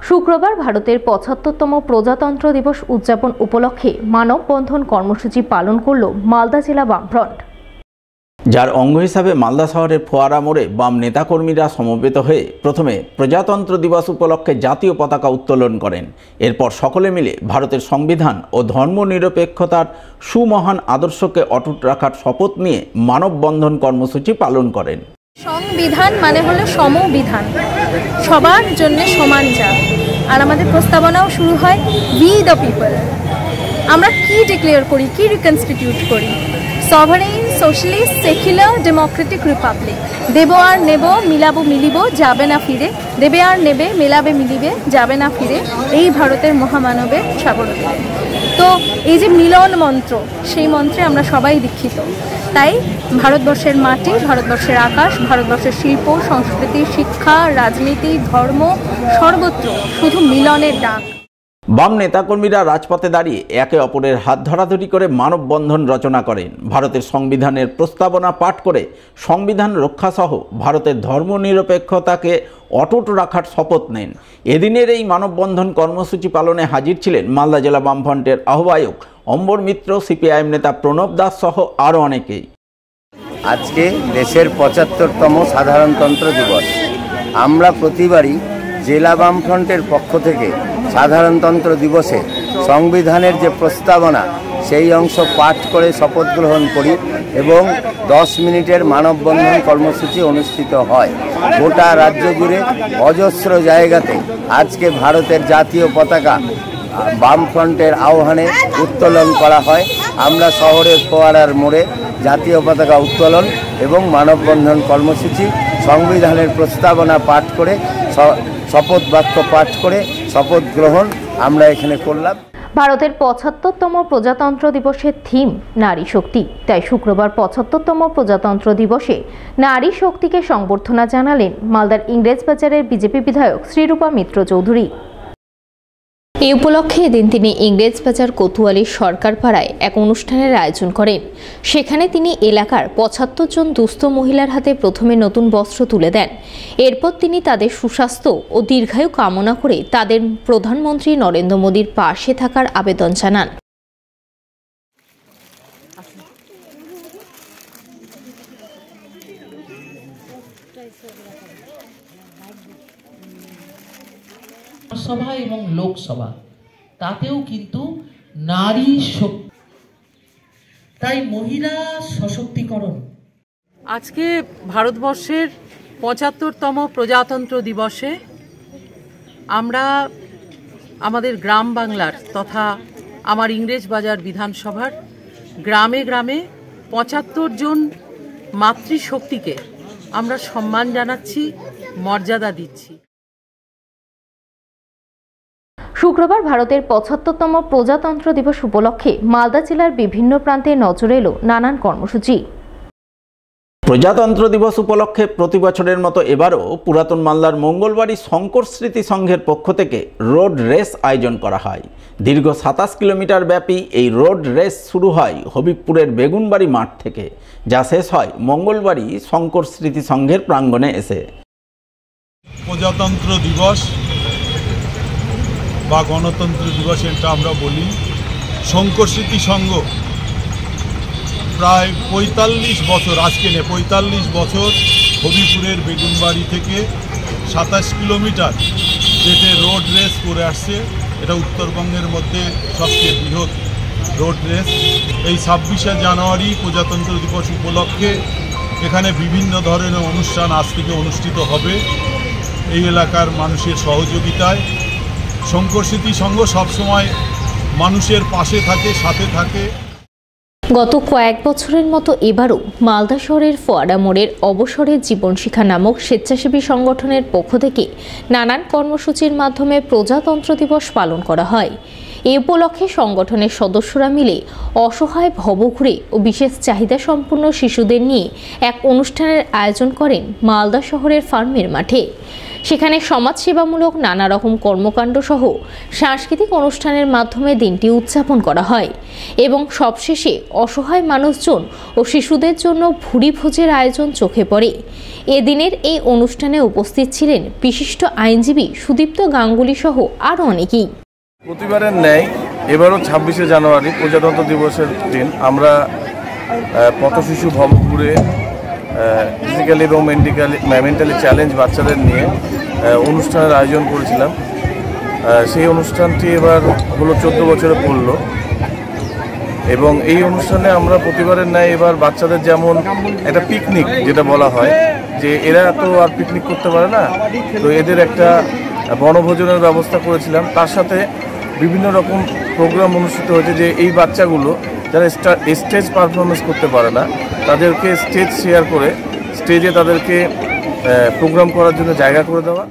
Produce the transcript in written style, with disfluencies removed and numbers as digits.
শুক্রবার ভারতের ৭৫তম প্রজাতন্ত্র দিবস উদযাপন উপলক্ষে মানববন্ধন কর্মসূচি পালন করল মালদা জেলা বামফ্রন্ট। যার অঙ্গ হিসাবে মালদা শহরের ফোয়ারা মোড়ে বাম নেতাকর্মীরা সমবেত হয়ে প্রথমে প্রজাতন্ত্র দিবস উপলক্ষে জাতীয় পতাকা উত্তোলন করেন। এরপর সকলে মিলে ভারতের সংবিধান ও ধর্মনিরপেক্ষতার সুমহান আদর্শকে অটুট রাখার শপথ নিয়ে মানববন্ধন কর্মসূচি পালন করেন। সংবিধান মানে হলো সমবিধান, সবার জন্য সমান যা। আর আমাদের প্রস্তাবনাও শুরু হয় উই দ্য পিপল। আমরা কি ডিক্লেয়ার করি, কি রিকনস্টিটিউট করি? Sovereign, socialist, secular, democratic republic. দেব আর নেব, মিলাবো মিলিব, যাবে না ফিরে। দেবে আর নেবে, মেলাবে মিলিবে, যাবে না ফিরে। এই ভারতের মহামানবের সাগরতে। তো এই যে মিলন মন্ত্র, সেই মন্ত্রে আমরা সবাই দীক্ষিত। তাই ভারতবর্ষের মাটি, ভারতবর্ষের আকাশ, ভারতবর্ষের শিল্প, সংস্কৃতি, শিক্ষা, রাজনীতি, ধর্ম, সর্বত্র শুধু মিলনের ডাক। বাম নেতাকর্মীরা রাজপথে দাঁড়িয়ে একে অপরের হাত ধরাধরি করে মানববন্ধন রচনা করেন। ভারতের সংবিধানের প্রস্তাবনা পাঠ করে সংবিধান রক্ষাসহ ভারতের ধর্মনিরপেক্ষতাকে অটুট রাখার শপথ নেন। এদিনের এই মানববন্ধন কর্মসূচি পালনে হাজির ছিলেন মালদা জেলা বামফ্রন্টের আহ্বায়ক অম্বর মিত্র, সিপিআইএম নেতা প্রণব দাস সহ আরও অনেকেই। আজকে দেশের ৭৫তম সাধারণতন্ত্র দিবস। আমরা প্রতিবারই জেলা বামফ্রন্টের পক্ষ থেকে সাধারণতন্ত্র দিবসে সংবিধানের যে প্রস্তাবনা সেই অংশ পাঠ করে শপথ গ্রহণ করি এবং 10 মিনিটের মানববন্ধন কর্মসূচি অনুষ্ঠিত হয়। গোটা রাজ্য জুড়ে অজস্র জায়গাতে আজকে ভারতের জাতীয় পতাকা বামফ্রন্টের আহ্বানে উত্তোলন করা হয়। আমরা শহরের ফোয়ারার মোড়ে জাতীয় পতাকা উত্তোলন এবং মানববন্ধন কর্মসূচি, সংবিধানের প্রস্তাবনা পাঠ করে শপথ বাক্য পাঠ করে শপথ গ্রহণ আমরা এখানে করলাম। ভারতের ৭৫তম প্রজাতন্ত্র দিবসের থিম নারী শক্তি। তাই শুক্রবার ৭৫তম প্রজাতন্ত্র দিবসে নারী শক্তিকে সংবর্ধনা জানালেন মালদার ইংরেজবাজারের বিজেপি বিধায়ক শ্রীরূপা মিত্র চৌধুরী। এই উপলক্ষে এদিন তিনি ইংরেজবাজার কোতোয়ালির সরকার পাড়ায় এক অনুষ্ঠানের আয়োজন করেন। সেখানে তিনি এলাকার ৭৫ জন দুস্থ মহিলার হাতে প্রথমে নতুন বস্ত্র তুলে দেন। এরপর তিনি তাদের সুস্বাস্থ্য ও দীর্ঘায়ু কামনা করে তাদের প্রধানমন্ত্রী নরেন্দ্র মোদীর পাশে থাকার আবেদন জানান। সভা এবং লোকসভা তাতেও কিন্তু নারী শক্তি, তাই মহিলা সশক্তিকরণ। আজকে ভারতবর্ষের ৭৫তম প্রজাতন্ত্র দিবসে আমরা আমাদের গ্রাম বাংলার তথা আমার ইংরেজবাজার বিধানসভার গ্রামে গ্রামে ৭৫ জন মাতৃশক্তিকে আমরা সম্মান জানাচ্ছি, মর্যাদা দিচ্ছি। শুক্রবার ভারতের ৭৫তম প্রজাতন্ত্র দিবস উপলক্ষে মালদা জেলার বিভিন্ন প্রান্তে নজর এলো নানান কর্মসূচি। প্রজাতন্ত্র দিবস উপলক্ষে প্রতি বছরের মতো এবারও পুরাতন মালদার মঙ্গলবাড়ি শঙ্কর স্মৃতি সংঘের পক্ষ থেকে রোড রেস আয়োজন করা হয়। দীর্ঘ ২৭ কিলোমিটার ব্যাপী এই রোড রেস শুরু হয় হবিবপুরের বেগুনবাড়ি মাঠ থেকে, যা শেষ হয় মঙ্গলবাড়ি শঙ্কর স্মৃতি সংঘের প্রাঙ্গণে এসে। প্রজাতন্ত্র দিবস বা গণতন্ত্র দিবস এটা আমরা বলি। শঙ্কর স্মৃতি সংঘ প্রায় ৪৫ বছর, আজকে নেই ৪৫ বছর হবিপুরের বেগুনবাড়ি থেকে ২৭ কিলোমিটার যেতে রোড রেস করে আসছে। এটা উত্তরবঙ্গের মধ্যে সবচেয়ে বৃহৎ রোড রেস। এই ২৬শে জানুয়ারি প্রজাতন্ত্র দিবস উপলক্ষে এখানে বিভিন্ন ধরনের অনুষ্ঠান আজ থেকে অনুষ্ঠিত হবে এই এলাকার মানুষের সহযোগিতায়। শঙ্কর স্মৃতি সংঘ সবসময় মানুষের পাশে থাকে, সাথে থাকে। গত কয়েক বছরের মতো এবারও মালদা শহরের ফোয়ারা মোড়ের অবসরের জীবনশিখা নামক স্বেচ্ছাসেবী সংগঠনের পক্ষ থেকে নানান কর্মসূচির মাধ্যমে প্রজাতন্ত্র দিবস পালন করা হয়। এই উপলক্ষে সংগঠনের সদস্যরা মিলে অসহায় ভবঘুরে ও বিশেষ চাহিদা সম্পন্ন শিশুদের নিয়ে এক অনুষ্ঠানের আয়োজন করেন মালদা শহরের ফার্মের মাঠে। সেখানে সমাজসেবামূলক নানা রকম কর্মকাণ্ড সহ সাংস্কৃতিক অনুষ্ঠানের মাধ্যমে দিনটি উদযাপন করা হয় এবং সবশেষে অসহায় মানুষজন ও শিশুদের জন্য ভুরি ভোজের আয়োজন চোখে পড়ে। এদিনের এই অনুষ্ঠানে উপস্থিত ছিলেন বিশিষ্ট আইনজীবী সুদীপ্ত গাঙ্গুলি সহ আরও অনেকেই। প্রতিবারের ন্যায় এবারও 26শে জানুয়ারি প্রজাতন্ত্র দিবসের দিন আমরা পথশিশু ভবপুরে ফিজিক্যালি এবং মেন্টালি চ্যালেঞ্জ বাচ্চাদের নিয়ে অনুষ্ঠানের আয়োজন করেছিলাম। সেই অনুষ্ঠানটি এবার হলো 14 বছরে পড়ল এবং এই অনুষ্ঠানে আমরা প্রতিবারের ন্যায় এবার বাচ্চাদের যেমন একটা পিকনিক যেটা বলা হয় যে এরা তো আর পিকনিক করতে পারে না, তো এদের একটা বনভোজনের ব্যবস্থা করেছিলাম। তার সাথে বিভিন্ন রকম প্রোগ্রাম অনুষ্ঠিত হয়েছে যে এই বাচ্চাগুলো যারা স্টেজ পারফরমেন্স করতে পারে না তাদেরকে স্টেজ শেয়ার করে স্টেজে তাদেরকে প্রোগ্রাম করার জন্য জায়গা করে দেওয়া।